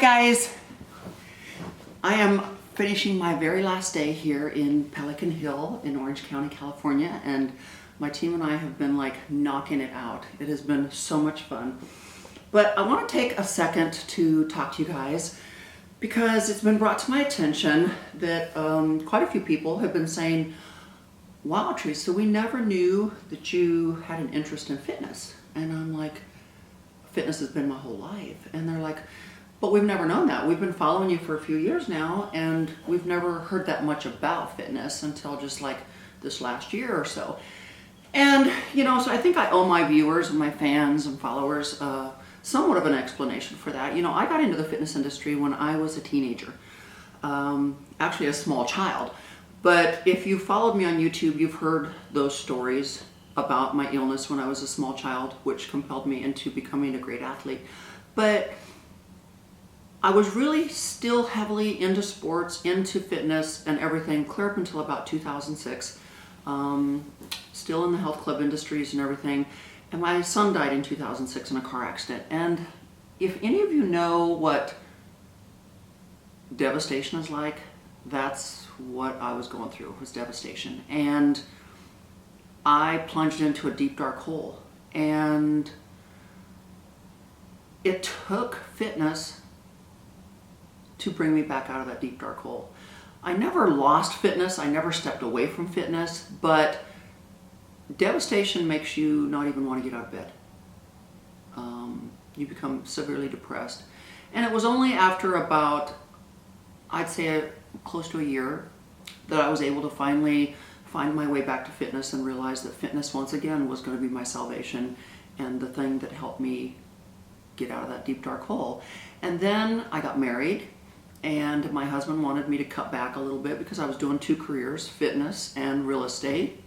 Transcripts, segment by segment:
guys, I am finishing my very last day here in Pelican Hill in Orange County, California, and my team and I have been like knocking it out. It has been so much fun. But I want to take a second to talk to you guys because it's been brought to my attention that quite a few people have been saying, wow, Teresa, we never knew that you had an interest in fitness. And I'm like, fitness has been my whole life. And they're like, but we've never known that. We've been following you for a few years now, and we've never heard that much about fitness until just like this last year or so. And, you know, so I think I owe my viewers and my fans and followers somewhat of an explanation for that. You know, I got into the fitness industry when I was a teenager, actually a small child. But if you followed me on YouTube, you've heard those stories about my illness when I was a small child, which compelled me into becoming a great athlete. But I was really still heavily into sports, into fitness and everything, clear up until about 2006. Still in the health club industries and everything. And my son died in 2006 in a car accident. And if any of you know what devastation is like, that's what I was going through, was devastation. And I plunged into a deep, dark hole. And it took fitness to bring me back out of that deep, dark hole. I never lost fitness. I never stepped away from fitness, but devastation makes you not even want to get out of bed. You become severely depressed. And it was only after about, I'd say close to a year, that I was able to finally find my way back to fitness and realize that fitness once again was going to be my salvation and the thing that helped me get out of that deep, dark hole. And then I got married, and my husband wanted me to cut back a little bit because I was doing two careers, fitness and real estate.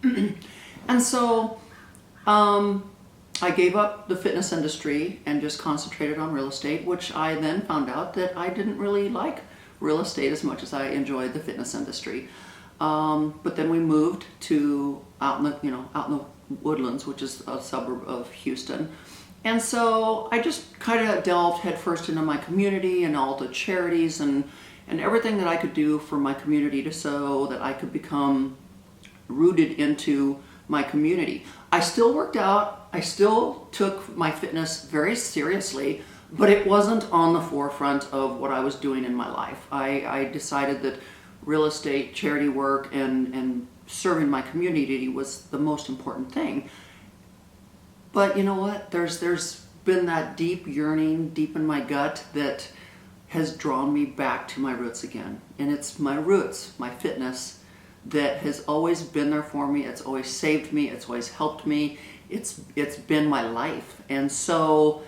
And so I gave up the fitness industry and just concentrated on real estate, which I then found out that I didn't really like real estate as much as I enjoyed the fitness industry. But then we moved to out in the Woodlands, which is a suburb of Houston. And so I just kind of delved headfirst into my community and all the charities and everything that I could do for my community so that I could become rooted into my community. I still worked out. I still took my fitness very seriously, but it wasn't on the forefront of what I was doing in my life. I decided that real estate, charity work, and serving my community was the most important thing. But you know what? There's been that deep yearning deep in my gut that has drawn me back to my roots again. And it's my roots, my fitness, that has always been there for me. It's always saved me. It's always helped me. It's been my life. And so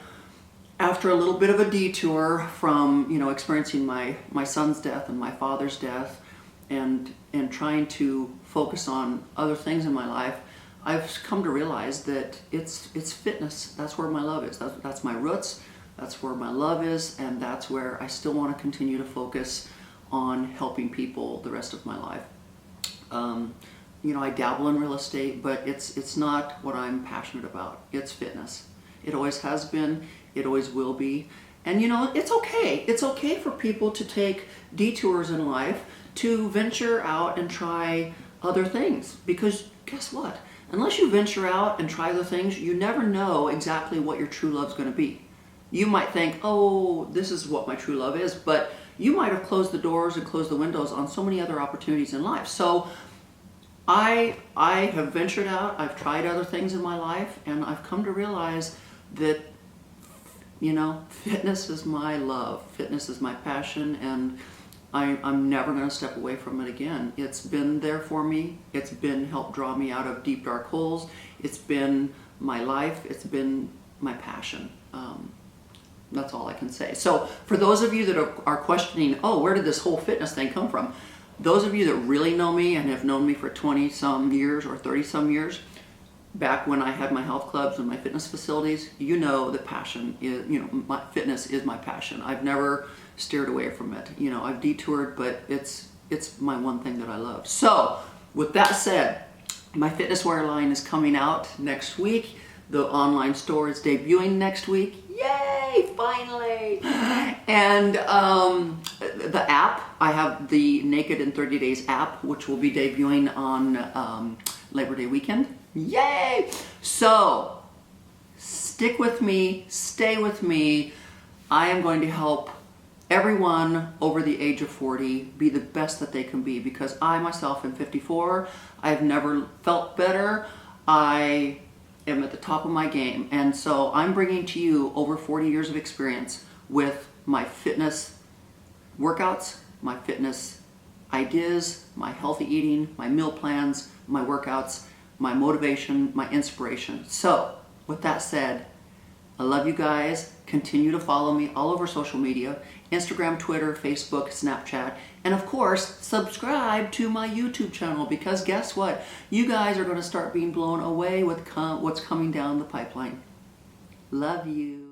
after a little bit of a detour from, you know, experiencing my son's death and my father's death and trying to focus on other things in my life, I've come to realize that it's fitness. That's where my love is. That's my roots. That's where my love is, and that's where I still want to continue to focus on helping people the rest of my life. You know, I dabble in real estate, but it's not what I'm passionate about. It's fitness. It always has been. It always will be. And you know, it's okay. It's okay for people to take detours in life to venture out and try other things, because guess what? Unless you venture out and try other things, you never know exactly what your true love's going to be. You might think, oh, this is what my true love is, but you might have closed the doors and closed the windows on so many other opportunities in life. So I have ventured out, I've tried other things in my life, and I've come to realize that, you know, fitness is my love, fitness is my passion, and I'm never going to step away from it again. It's been there for me. It's been helped draw me out of deep, dark holes. It's been my life. It's been my passion. That's all I can say. So for those of you that are questioning, oh, where did this whole fitness thing come from? Those of you that really know me and have known me for 20 some years or 30 some years, back when I had my health clubs and my fitness facilities, you know that passion is, you know, my fitness is my passion. I've never steered away from it. You know, I've detoured, but it's my one thing that I love. So with that said, my fitness wear line is coming out next week. The online store is debuting next week. Yay! finally. And the app, I have the Naked in 30 Days app, which will be debuting on Labor Day weekend. Yay! So, stick with me, stay with me. I am going to help everyone over the age of 40 be the best that they can be, because I myself am 54. I've never felt better. I am at the top of my game, and so I'm bringing to you over 40 years of experience with my fitness workouts, my fitness ideas, my healthy eating, my meal plans, my workouts, my motivation, my inspiration. So with that said, I love you guys. Continue to follow me all over social media, Instagram, Twitter, Facebook, Snapchat, and of course, subscribe to my YouTube channel, because guess what? You guys are going to start being blown away with what's coming down the pipeline. Love you.